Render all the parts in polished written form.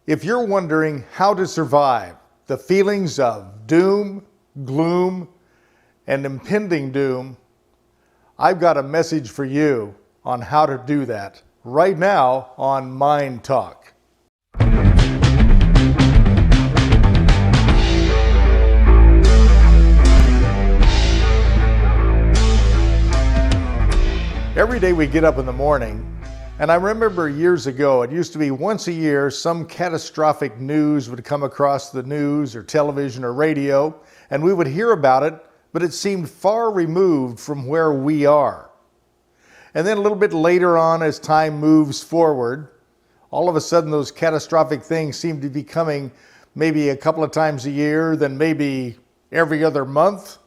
If you're wondering how to survive the feelings of doom, gloom, and impending doom, I've got a message for you on how to do that right now on Mind Talk. Every day we get up in the morning, and I remember years ago, it used to be once a year, some catastrophic news would come across the news or television or radio, and we would hear about it, but it seemed far removed from where we are. And then a little bit later on, as time moves forward, all of a sudden those catastrophic things seem to be coming maybe a couple of times a year, then maybe every other month.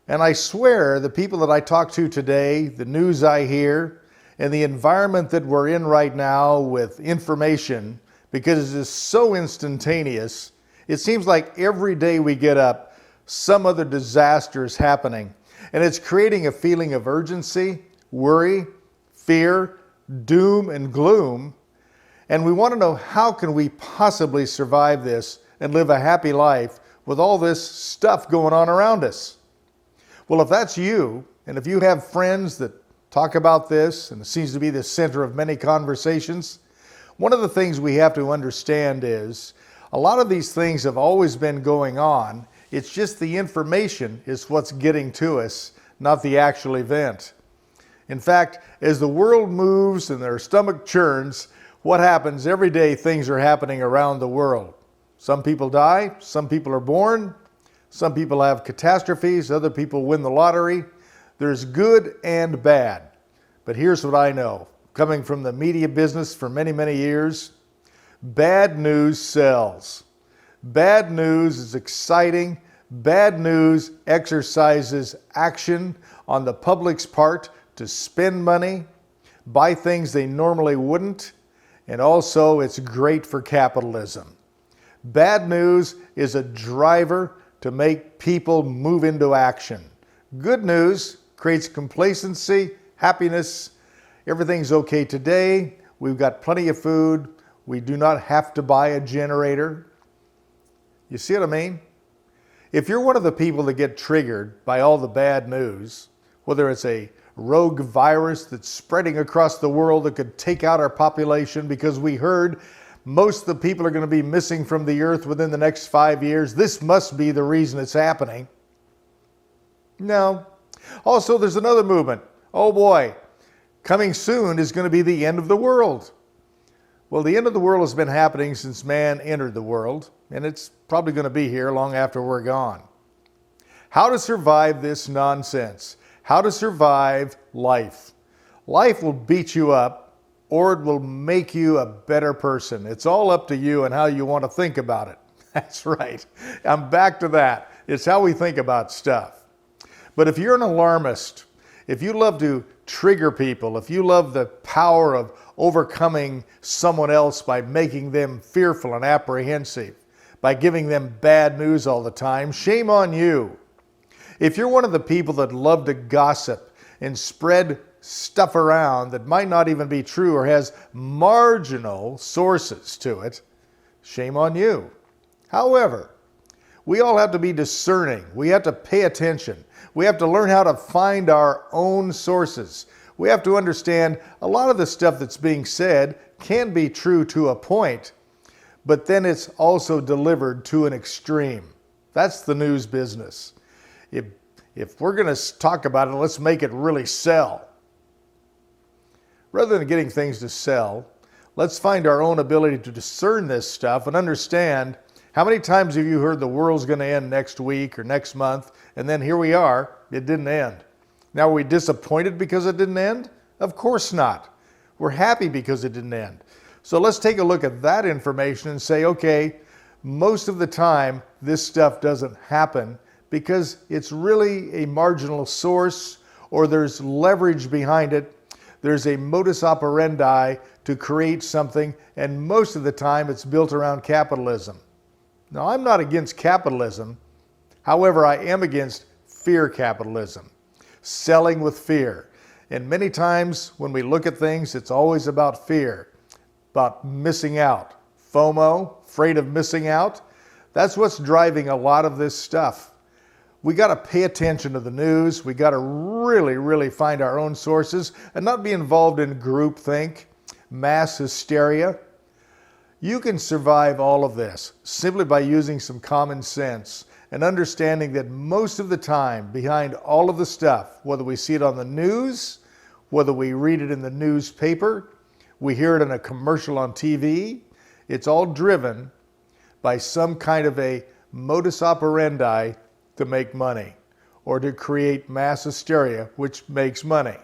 And I swear the people that I talk to today, the news I hear, and the environment that we're in right now with information, because it is so instantaneous, it seems like every day we get up, some other disaster is happening. And it's creating a feeling of urgency, worry, fear, doom, and gloom. And we want to know, how can we possibly survive this and live a happy life with all this stuff going on around us? Well, if that's you, and if you have friends that talk about this, and it seems to be the center of many conversations, one of the things we have to understand is a lot of these things have always been going on. It's just the information is what's getting to us, not the actual event. In fact, as the world moves and their stomach churns, what happens every day? Things are happening around the world. Some people die, some people are born, some people have catastrophes, other people win the lottery. There's good and bad. But here's what I know, coming from the media business for many, many years, bad news sells. Bad news is exciting. Bad news exercises action on the public's part to spend money, buy things they normally wouldn't, and also it's great for capitalism. Bad news is a driver to make people move into action. Good news creates complacency, happiness. Everything's okay today. We've got plenty of food. We do not have to buy a generator. You see what I mean? If you're one of the people that get triggered by all the bad news, whether it's a rogue virus that's spreading across the world that could take out our population because we heard most of the people are going to be missing from the earth within the next 5 years, this must be the reason it's happening. No. Also, there's another movement. Oh boy, coming soon is going to be the end of the world. Well, the end of the world has been happening since man entered the world, and it's probably going to be here long after we're gone. How to survive this nonsense? How to survive life? Life will beat you up, or it will make you a better person. It's all up to you and how you want to think about it. That's right. I'm back to that. It's how we think about stuff. But if you're an alarmist, if you love to trigger people, if you love the power of overcoming someone else by making them fearful and apprehensive, by giving them bad news all the time, shame on you. If you're one of the people that love to gossip and spread stuff around that might not even be true or has marginal sources to it, shame on you. However, we all have to be discerning. We have to pay attention. We have to learn how to find our own sources. We have to understand a lot of the stuff that's being said can be true to a point, but then it's also delivered to an extreme. That's the news business. If we're going to talk about it, let's make it really sell. Rather than getting things to sell, let's find our own ability to discern this stuff and understand. How many times have you heard the world's going to end next week or next month, and then here we are, it didn't end. Now, are we disappointed because it didn't end? Of course not. We're happy because it didn't end. So let's take a look at that information and say, okay, most of the time this stuff doesn't happen because it's really a marginal source, or there's leverage behind it. There's a modus operandi to create something, and most of the time it's built around capitalism. Now, I'm not against capitalism. However, I am against fear capitalism, selling with fear. And many times when we look at things, it's always about fear, about missing out, FOMO, afraid of missing out. That's what's driving a lot of this stuff. We got to pay attention to the news. We got to really find our own sources and not be involved in groupthink, mass hysteria. You can survive all of this simply by using some common sense and understanding that most of the time behind all of the stuff, whether we see it on the news, whether we read it in the newspaper, we hear it in a commercial on TV, it's all driven by some kind of a modus operandi to make money or to create mass hysteria, which makes money.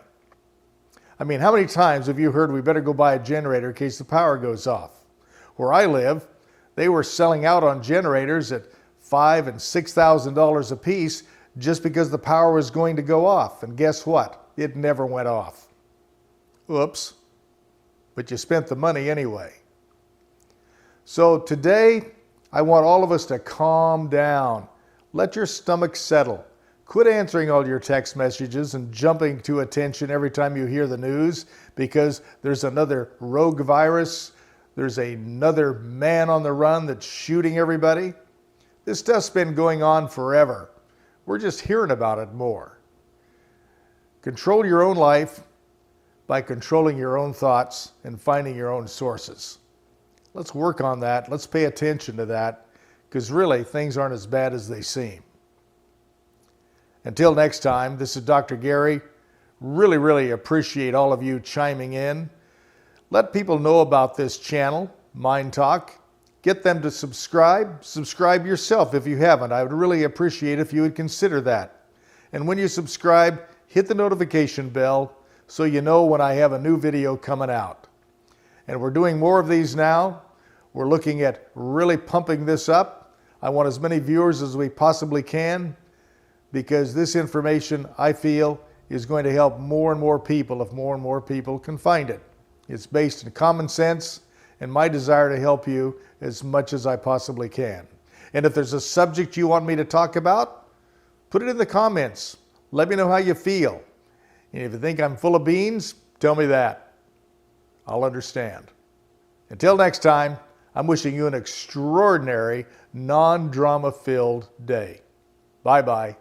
I mean, how many times have you heard we better go buy a generator in case the power goes off? Where I live, they were selling out on generators at $5,000 and $6,000 a piece just because the power was going to go off. And guess what? It never went off. Oops. But you spent the money anyway. So today, I want all of us to calm down. Let your stomach settle. Quit answering all your text messages and jumping to attention every time you hear the news because there's another rogue virus, there's another man on the run that's shooting everybody. This stuff's been going on forever. We're just hearing about it more. Control your own life by controlling your own thoughts and finding your own sources. Let's work on that. Let's pay attention to that. Because really, things aren't as bad as they seem. Until next time, this is Dr. Gary. Really appreciate all of you chiming in. Let people know about this channel, Mind Talk. Get them to subscribe. Subscribe yourself if you haven't. I would really appreciate if you would consider that. And when you subscribe, hit the notification bell so you know when I have a new video coming out. And we're doing more of these now. We're looking at really pumping this up. I want as many viewers as we possibly can because this information, I feel, is going to help more and more people if more and more people can find it. It's based in common sense and my desire to help you as much as I possibly can. And if there's a subject you want me to talk about, put it in the comments. Let me know how you feel. And if you think I'm full of beans, tell me that. I'll understand. Until next time, I'm wishing you an extraordinary, non-drama-filled day. Bye-bye.